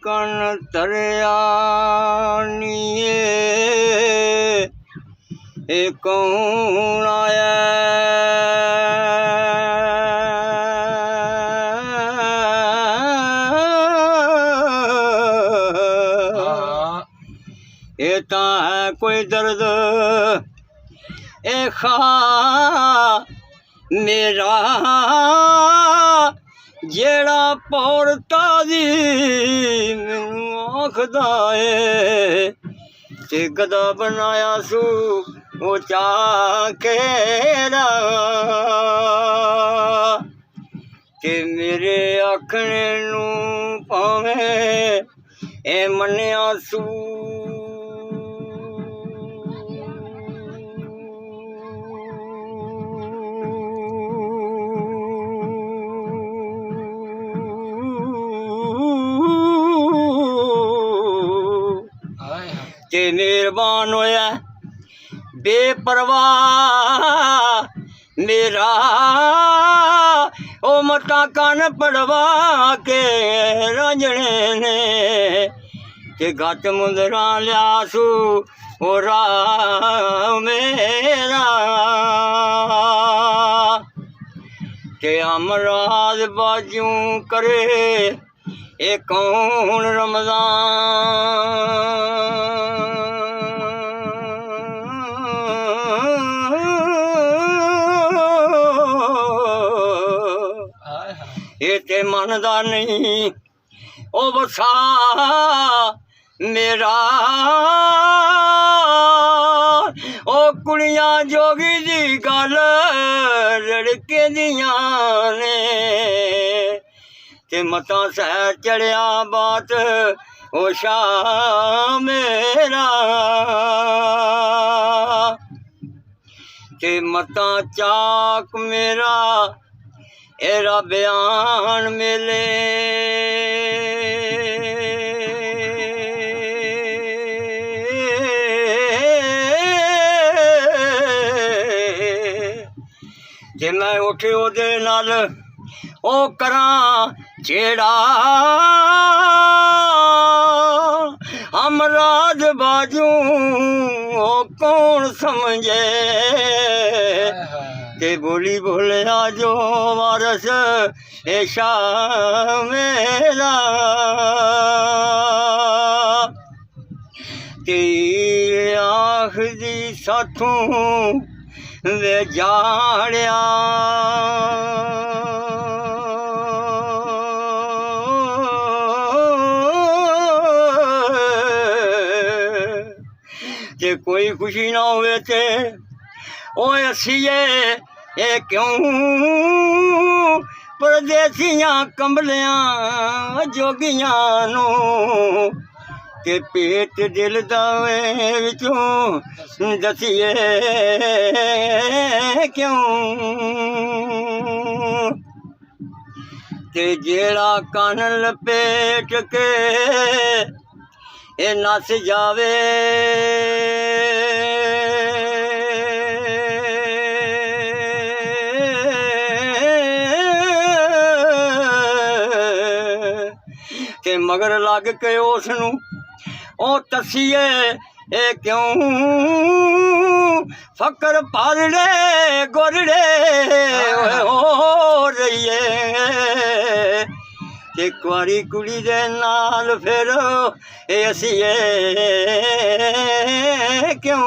कन तरिया नीए ए कौन आया ये ता है कोई दर्द ए खा मेरा जेड़ा पौरता दी मैनू आखदा है ते गदा बनाया सू ओ चाकेरा ते मेरे आखने नू भावें ए मन्निया सू ते मेहरबान होया बेपरवाह मेरा ओ मता कान पड़वा के रंजने ने ते गत मुंदरा लियासू ओ राह मेरा ते अमराज बाजू करे ए कौन ते मनदा नहीं ओ बसा मेरा ओ कुड़ियां जोगी दी गल लड़के दियां ने ते मता सह चढ़िया बात ओ शाह मेरा ते मता चाक मेरा एरा बयान मिले जे मैं उठे ओदे नाल ओ करां जेड़ा अमराज बाजू ओ कौन समझे ते बोली बोलिया जो वारस ए शाह मेरा ते आखदी साथों वे जाड़िया ते कोई खुशी ना होवे ते ओ असीए ए क्यों परदेसियां कंबलियां जोगियां नू ते पेट दिल दावे विचों दसिए क्यों ते जेड़ा कान लपेट के ए नस जावे ते मगर लग के उसनू ओ तसीए ए क्यों फकर पालड़े गोरड़े हो रहीए ते कुआरी कुड़ी दे नाल फिर ए असीए क्यों